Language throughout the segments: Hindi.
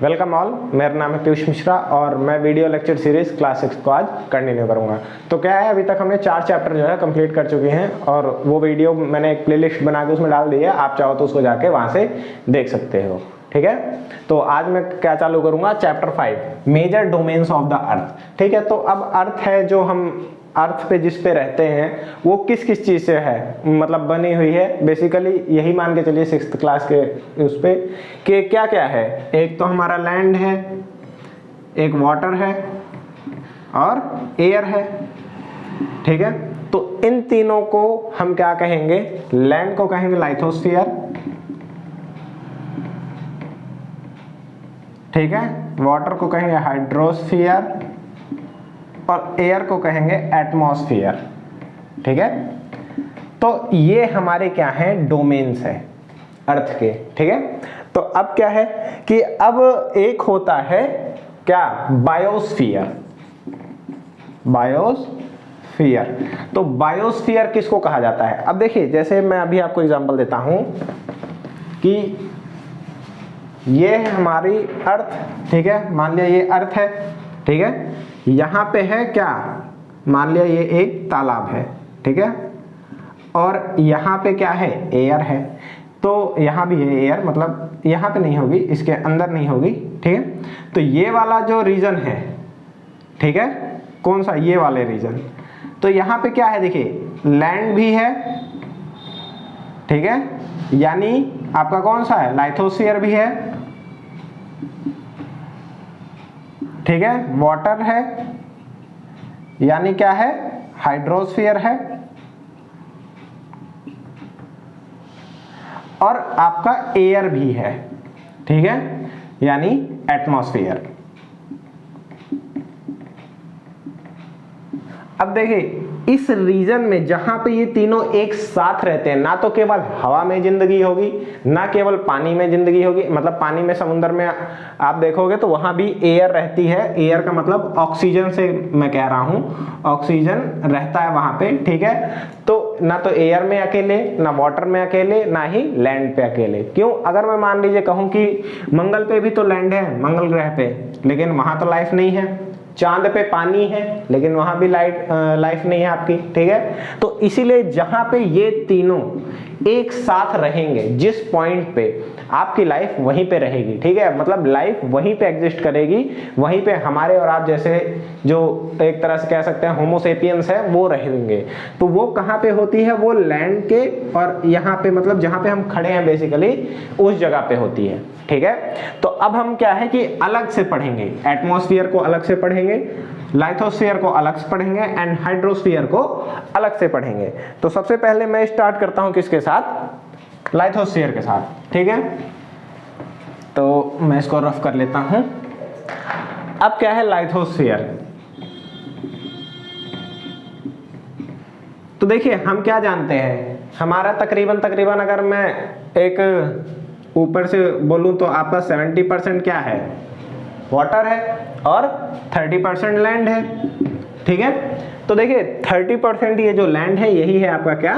वेलकम ऑल, मेरा नाम है पीयूष मिश्रा और मैं वीडियो लेक्चर सीरीज क्लास 6 को आज कंटिन्यू करूंगा। तो क्या है, अभी तक हमने 4 चैप्टर जो है कंप्लीट कर चुके हैं और वो वीडियो मैंने एक प्लेलिस्ट बना के उसमें डाल दी है। आप चाहो तो उसको जाके वहां से देख सकते हो। ठीक है, तो आज मैं क्या चालू करूंगा, chapter 5 major domains of the earth. ठीक है, तो अब अर्थ है जो हम अर्थ पे जिस पे रहते हैं वो किस किस चीज से है, मतलब बनी हुई है। बेसिकली यही मान के चलिए 6th क्लास के उस पे कि क्या क्या है। एक तो हमारा लैंड है, एक वाटर है और एयर है। ठीक है, तो इन तीनों को हम क्या कहेंगे, लैंड को कहेंगे लाइथोस्फीयर। ठीक है, वाटर को कहेंगे हाइड्रोस्फीयर और एयर को कहेंगे एटमॉस्फेयर। ठीक है, तो ये हमारे क्या है, डोमेन्स है अर्थ के। ठीक है, तो अब क्या है कि अब एक होता है क्या, बायोस्फीयर। बायोस्फीयर, तो बायोस्फीयर किसको कहा जाता है। अब देखिए, जैसे मैं अभी आपको एग्जांपल देता हूं कि ये है हमारी अर्थ। ठीक है, मान लिया ये अर्थ है। ठीक है, यहां पे है क्या, मान लिया ये एक तालाब है। ठीक है, और यहां पे क्या है, एयर है। तो यहां भी है एयर, मतलब यहां पे नहीं होगी, इसके अंदर नहीं होगी। ठीक है, तो ये वाला जो रीजन है, ठीक है, कौन सा, ये वाले रीजन, तो यहां पे क्या है, देखिए लैंड भी है। ठीक है, यानी आपका कौन सा है, लाइथोस्फीयर भी है। ठीक है, वाटर है, यानी क्या है, हाइड्रोस्फीयर है, और आपका एयर भी है। ठीक है, यानी एटमॉस्फेयर। अब देखिए, इस रीजन में जहां पे ये तीनों एक साथ रहते हैं, ना तो केवल हवा में जिंदगी होगी, ना केवल पानी में जिंदगी होगी, मतलब पानी में, समुद्र में आप देखोगे तो वहां भी एयर रहती है। एयर का मतलब ऑक्सीजन से मैं कह रहा हूं, ऑक्सीजन रहता है वहां पे। ठीक है, तो ना तो एयर में अकेले, ना वाटर में अकेले, ना ही लैंड पे अकेले। क्यों, अगर मैं मान लीजिए कहूं कि मंगल पे भी तो लैंड है, मंगल ग्रह पे, लेकिन वहां तो लाइफ नहीं है। चांद पे पानी है, लेकिन वहां भी लाइफ नहीं है आपकी। ठीक है, तो इसीलिए जहां पे ये तीनों एक साथ रहेंगे, जिस पॉइंट पे आपकी लाइफ वहीं पे रहेगी। ठीक है, मतलब लाइफ वहीं पे एग्जिस्ट करेगी, वहीं पे हमारे और आप जैसे जो एक तरह से कह सकते हैं होमोसेपियंस है वो रहेंगे। तो वो कहां पे होती है, वो लैंड के और यहाँ पे, मतलब जहां पे हम खड़े हैं बेसिकली उस जगह पे होती है। ठीक है, तो अब हम क्या है कि अलग से पढ़ेंगे, एटमॉस्फेयर को अलग से पढ़ेंगे, लाइथोस्फीयर को अलग से पढ़ेंगे एंड हाइड्रोस्फीयर को अलग से पढ़ेंगे। तो सबसे पहले मैं स्टार्ट करता हूं किसके साथ, लाइथोस्फीयर के साथ। ठीक है, तो मैं इसको रफ कर लेता हूं। अब क्या है लाइथोस्फीयर, तो देखिए हम क्या जानते हैं, हमारा तकरीबन अगर मैं एक ऊपर से बोलूं तो आपका 70% क्या है, वाटर है और 30% लैंड है। ठीक है, तो देखिए 30% ये जो लैंड है यही है आपका क्या,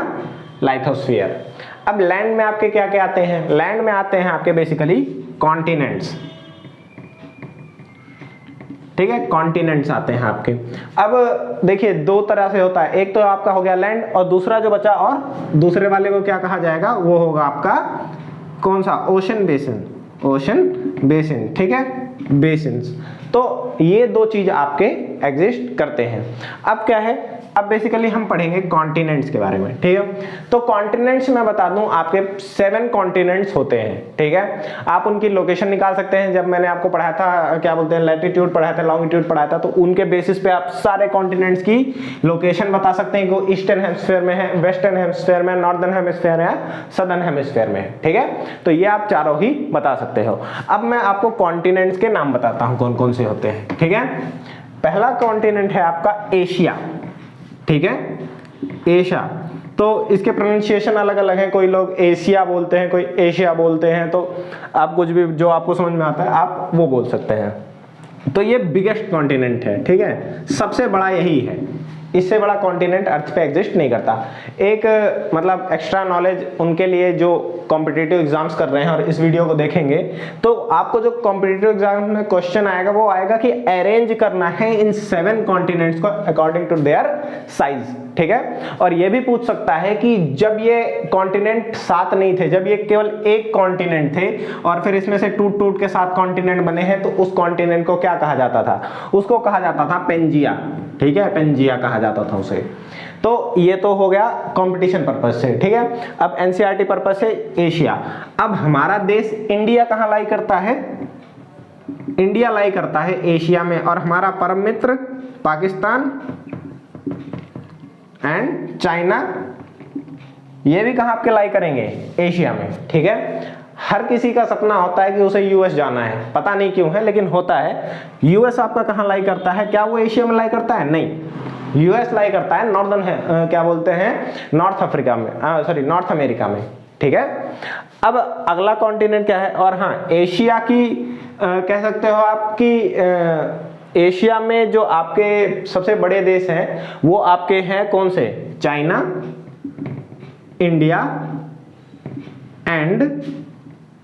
लाइथोस्फीयर। अब लैंड में आपके क्या क्या आते हैं, लैंड में आते हैं आपके बेसिकली कॉन्टिनेंट्स। ठीक है, कॉन्टिनेंट्स आते हैं आपके। अब देखिए दो तरह से होता है, एक तो आपका हो गया लैंड और दूसरा जो बचा, और दूसरे वाले को क्या कहा जाएगा, वो होगा आपका कौन सा, ओशन बेसिन। ओशन बेसिन, ठीक है, बेसिन्स। तो ये दो चीज आपके एग्जिस्ट करते हैं। अब क्या है, अब बेसिकली हम पढ़ेंगे कॉन्टिनेंट्स के बारे में। ठीक है, तो कॉन्टिनेंट्स मैं बता दूं आपके 7 कॉन्टिनेंट्स होते हैं। ठीक है, आप उनकी लोकेशन निकाल सकते हैं। जब मैंने आपको पढ़ाया था, क्या बोलते हैं, लैटिट्यूड पढ़ाया था, लॉन्गिट्यूड पढ़ाया था, तो उनके बेसिस पे आप सारे कॉन्टिनेंट्स की लोकेशन बता सकते हैं कि ईस्टर्न हेमिस्फीयर में है, वेस्टर्न हेमिस्फीयर में, नॉर्दर्न हेमिस्फीयर है, सदर्न हेमिस्फीयर में है। ठीक है, तो ये आप चारों ही बता सकते हो। अब मैं आपको कॉन्टिनेंट्स के नाम बताता हूं कौन कौन से होते हैं। ठीक है, पहला कॉन्टिनेंट है आपका एशिया। ठीक है, एशिया, तो इसके प्रोनाउंसिएशन अलग अलग हैं, कोई लोग एशिया बोलते हैं, कोई एशिया बोलते हैं, तो आप कुछ भी जो आपको समझ में आता है आप वो बोल सकते हैं। तो ये बिगेस्ट कॉन्टिनेंट है। ठीक है, सबसे बड़ा यही है इससे बड़ा कॉन्टिनेंट अर्थ पे एग्जिस्ट नहीं करता। एक मतलब एक्स्ट्रा नॉलेज उनके लिए जो कॉम्पिटिटिव एग्जाम्स कर रहे हैं और इस वीडियो को देखेंगे, तो आपको जो कॉम्पिटिटिव एग्जाम में क्वेश्चन आएगा वो आएगा कि अरेंज करना है इन 7 कॉन्टिनेंट्स को अकॉर्डिंग टू देयर साइज, ठीक है। और ये भी पूछ सकता है कि जब ये कॉन्टिनेंट 7 नहीं थे, जब ये केवल एक कॉन्टिनेंट थे और फिर इसमें से टूट टूट के 7 कॉन्टिनेंट बने हैं, तो उस कॉन्टिनेंट को क्या कहा जाता था? उसको कहा जाता था पेंजिया, ठीक है, पेंजिया कहा जाता था उसे। तो ये तो हो गया कंपटीशन पर्पस से, ठीक है। अब एनसीईआरटी पर्पस से एशिया। अब हमारा देश इंडिया कहां लाई करता है? इंडिया लाई करता है एशिया में, और हमारा परम मित्र पाकिस्तान एंड चाइना, ये भी कहां आपके लाई करेंगे? एशिया में, ठीक है। हर किसी का सपना होता है कि उसे यूएस जाना है, पता नहीं क्यों है लेकिन होता है। यूएस आपका कहां लाई करता है? क्या वो एशिया में लाई करता है? नहीं, यूएस लाई करता है नॉर्दर्न है, क्या बोलते हैं, नॉर्थ अफ्रीका में, सॉरी नॉर्थ अमेरिका में, ठीक है। अब अगला कॉन्टिनेंट क्या है? और हाँ, एशिया की कह सकते हो आपकी एशिया में जो आपके सबसे बड़े देश हैं वो आपके हैं कौन से? चाइना, इंडिया एंड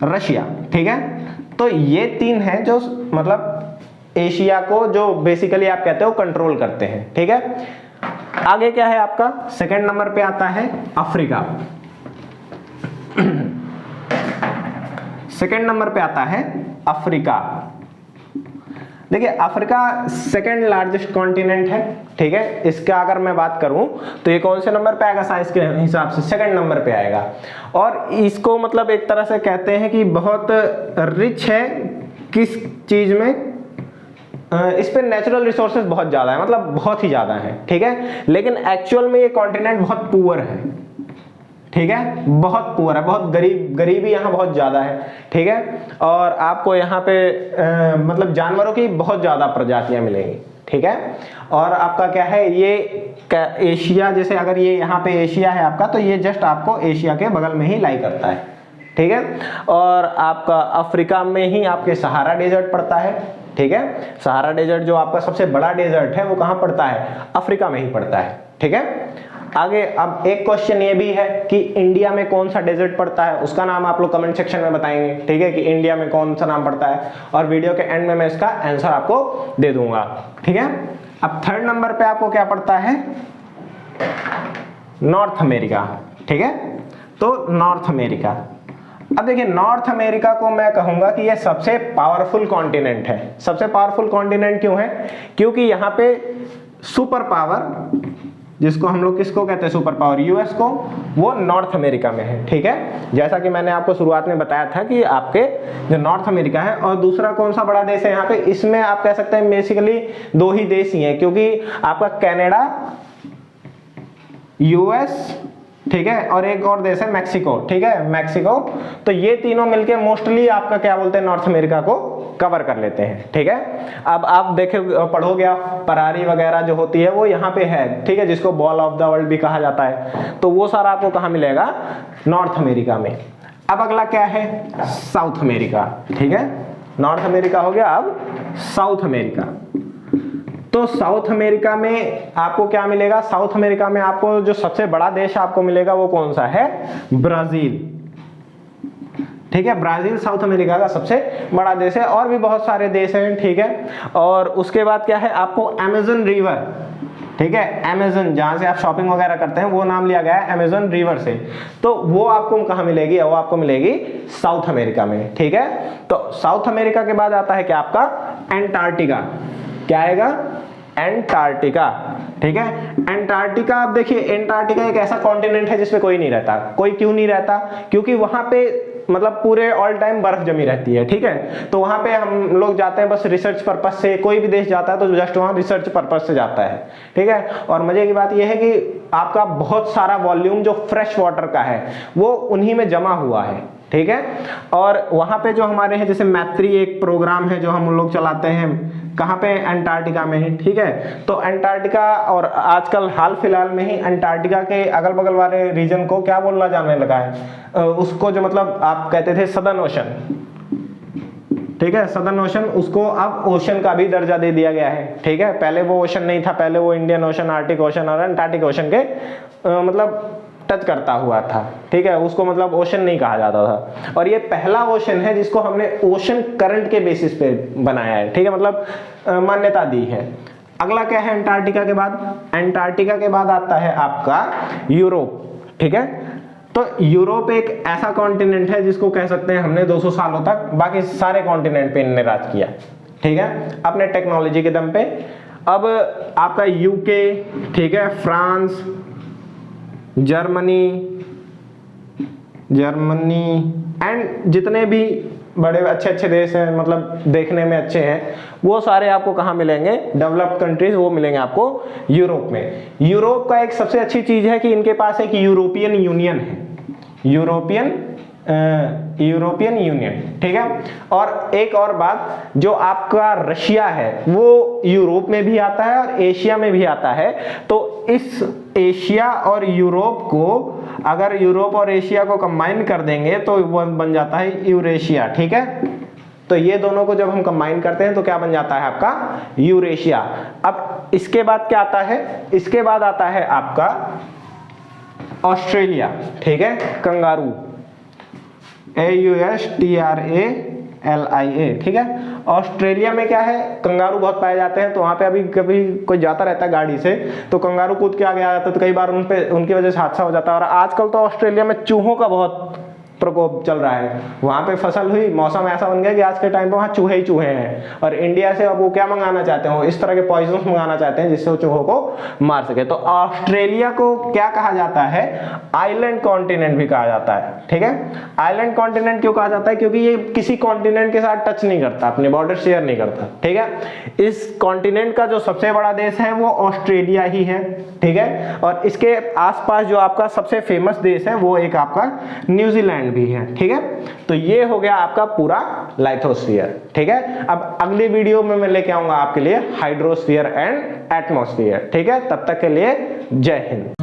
रशिया, ठीक है। तो ये 3 हैं जो मतलब एशिया को जो बेसिकली आप कहते हो कंट्रोल करते हैं, ठीक है। आगे क्या है आपका? सेकंड नंबर पे आता है अफ्रीका। सेकंड नंबर पे आता है अफ्रीका। देखिए, अफ्रीका सेकंड लार्जेस्ट कॉन्टिनेंट है, ठीक है। इसका अगर मैं बात करूं तो ये कौन से नंबर पे आएगा? साइज के हिसाब से सेकंड नंबर पे आएगा। और इसको मतलब एक तरह से कहते हैं कि बहुत रिच है किस चीज में? इस पे नेचुरल रिसोर्सेज बहुत ज्यादा है, मतलब बहुत ही ज्यादा है, ठीक है। लेकिन एक्चुअल में ये कॉन्टिनेंट बहुत पुअर है, ठीक है, बहुत पुअर है, बहुत गरीबी यहाँ बहुत ज्यादा है, ठीक है। और आपको यहाँ पे मतलब जानवरों की बहुत ज्यादा प्रजातियां मिलेंगी, ठीक है। और आपका क्या है, ये एशिया, जैसे अगर ये यहाँ पे एशिया है आपका, तो ये जस्ट आपको एशिया के बगल में ही लाई करता है, ठीक है। और आपका अफ्रीका में ही आपके सहारा डेजर्ट पड़ता है, ठीक है। सहारा डेजर्ट जो आपका सबसे बड़ा डेजर्ट है वो कहाँ पड़ता है? अफ्रीका में ही पड़ता है, ठीक है। आगे अब एक क्वेश्चन ये भी है कि इंडिया में कौन सा डेजर्ट पड़ता है, उसका नाम आप लोग कमेंट सेक्शन में बताएंगे, ठीक है, कि इंडिया में कौन सा नाम पड़ता है, और वीडियो के एंड में मैं इसका आंसर आपको दे दूंगा, ठीक है। अब थर्ड नंबर पे आपको क्या पड़ता है? नॉर्थ अमेरिका, ठीक है। तो नॉर्थ अमेरिका, अब देखिए नॉर्थ अमेरिका को मैं कहूंगा कि ये सबसे पावरफुल कॉन्टिनेंट है। सबसे पावरफुल कॉन्टिनेंट क्यों है? क्योंकि यहाँ पे सुपर पावर, जिसको हम लोग किसको कहते हैं सुपर पावर, यूएस को, वो नॉर्थ अमेरिका में है, ठीक है। जैसा कि मैंने आपको शुरुआत में बताया था कि आपके जो नॉर्थ अमेरिका है, और दूसरा कौन सा बड़ा देश है यहाँ पे, इसमें आप कह सकते हैं बेसिकली 2 ही देश ही हैं, क्योंकि आपका कनाडा, यूएस, ठीक है, और एक और देश है मैक्सिको, ठीक है, मैक्सिको। तो ये तीनों मिलके मोस्टली आपका क्या बोलते हैं, नॉर्थ अमेरिका को कवर कर लेते हैं, ठीक है। अब आप देखे पढ़ोगे आप, परारी वगैरह जो होती है वो यहाँ पे है, ठीक है, जिसको बॉल ऑफ द वर्ल्ड भी कहा जाता है, तो वो सारा आपको कहाँ मिलेगा? नॉर्थ अमेरिका में। अब अगला क्या है? साउथ अमेरिका, ठीक है। नॉर्थ अमेरिका हो गया, अब साउथ अमेरिका। तो साउथ अमेरिका में आपको क्या मिलेगा? साउथ अमेरिका में आपको जो सबसे बड़ा देश आपको मिलेगा वो कौन सा है? ब्राजील, ठीक है। ब्राजील साउथ अमेरिका का सबसे बड़ा देश है, और भी बहुत सारे देश हैं, ठीक है। और उसके बाद क्या है, आपको अमेज़न रिवर, ठीक है, अमेज़न जहां से आप शॉपिंग वगैरह करते हैं वो नाम लिया गया है अमेज़न रिवर से, तो वो आपको कहां मिलेगी? वो आपको मिलेगी साउथ अमेरिका में, ठीक है। तो साउथ अमेरिका के बाद आता है क्या आपका? एंटार्क्टिका। क्या आएगा? एंटार्क्टिका, ठीक है। एंटार्क्टिका, आप देखिए एंटार्क्टिका एक ऐसा कॉन्टिनेंट है जिसमें कोई नहीं रहता। कोई क्यों नहीं रहता? क्योंकि वहां पे मतलब पूरे ऑल टाइम बर्फ जमी रहती है, ठीक है। तो वहां पे हम लोग जाते हैं बस रिसर्च पर्पस से, कोई भी देश जाता है तो जस्ट वहां रिसर्च पर्पस से जाता है, ठीक है। और मजे की बात यह है कि आपका बहुत सारा वॉल्यूम जो फ्रेश वाटर का है वो उन्हीं में जमा हुआ है, ठीक है। और वहां पे जो हमारे हैं, जैसे मैत्री एक प्रोग्राम है जो हम लोग चलाते हैं, कहाँ पे? एंटार्क्टिका में ही, ठीक है। तो एंटार्क्टिका, और आजकल हाल फिलहाल में ही एंटार्क्टिका के अगल बगल वाले रीजन को क्या बोलना जाने लगा है? उसको जो मतलब आप कहते थे सदर्न ओशन, ठीक है, सदर्न ओशन, उसको अब ओशन का भी दर्जा दे दिया गया है। ठीक है, पहले वो ओशन नहीं था, पहले वो इंडियन ओशन, आर्टिक ओशन और अंटार्कटिक ओशन के मतलब टच करता हुआ था। ठीक है, उसको मतलब ओशन नहीं कहा जाता था। और ये पहला ओशन है जिसको हमने ओशन करंट के बेसिस पे बनाया है। ठीक है, मतलब मान्यता दी है। अगला क्या है अंटार्कटिका के बाद? अंटार्कटिका के बाद आता है आपका यूरोप। ठीक है, तो यूरोप एक ऐसा कॉन्टिनेंट है जिसको कह सकते हैं हमने 200 सालों तक बाकी सारे कॉन्टिनेंट पे इन्होंने राज किया। ठीक है, अपने टेक्नोलॉजी के दम पे। अब आपका यूके, ठीक है, फ्रांस, जर्मनी एंड जितने भी बड़े अच्छे अच्छे देश हैं, मतलब देखने में अच्छे हैं, वो सारे आपको कहाँ मिलेंगे? डेवलप्ड कंट्रीज, वो मिलेंगे आपको यूरोप में। यूरोप का एक सबसे अच्छी चीज है कि इनके पास एक यूरोपियन यूनियन है, यूरोपियन यूनियन। ठीक है, और एक और बात, जो आपका रशिया है वो यूरोप में भी आता है और एशिया में भी आता है। तो इस एशिया और यूरोप को, अगर यूरोप और एशिया को कंबाइन कर देंगे तो वो बन जाता है यूरेशिया। ठीक है, तो ये दोनों को जब हम कंबाइन करते हैं तो क्या बन जाता है आपका? यूरेशिया। अब इसके बाद क्या आता है? इसके बाद आता है आपका ऑस्ट्रेलिया। ठीक है, कंगारू, AUSTRALIA। ठीक है, ऑस्ट्रेलिया में क्या है? कंगारू बहुत पाए जाते हैं। तो वहां पे अभी कभी कोई जाता रहता है गाड़ी से तो कंगारू कूद के आगे आ जाता है, तो कई बार उनकी वजह से हादसा हो जाता है। और आजकल तो ऑस्ट्रेलिया में चूहों का बहुत प्रकोप चल रहा है। वहां पे फसल हुई, मौसम ऐसा बन गया कि आज के टाइम पे वहां चूहे ही चूहे हैं। और इंडिया से अब वो क्या मंगाना चाहते हैं? इस तरह के पॉइजन मंगाना चाहते हैं जिससे वो चूहों को मार सके। तो ऑस्ट्रेलिया को क्या कहा जाता है? आइलैंड कॉन्टिनेंट भी कहा जाता है। ठीक है, आइलैंड कॉन्टिनेंट क्यों कहा जाता है? क्योंकि ये किसी कॉन्टिनेंट के साथ टच नहीं करता, अपने बॉर्डर शेयर नहीं करता। ठीक है, इस कॉन्टिनेंट का जो सबसे बड़ा देश है वो ऑस्ट्रेलिया ही है। ठीक है, और इसके आसपास जो आपका सबसे फेमस देश है वो एक आपका न्यूजीलैंड भी है। ठीक है, तो ये हो गया आपका पूरा लाइथोस्फीयर। ठीक है, अब अगली वीडियो में मैं लेके आऊंगा आपके लिए हाइड्रोस्फीयर एंड एटमॉस्फेयर। ठीक है, तब तक के लिए जय हिंद।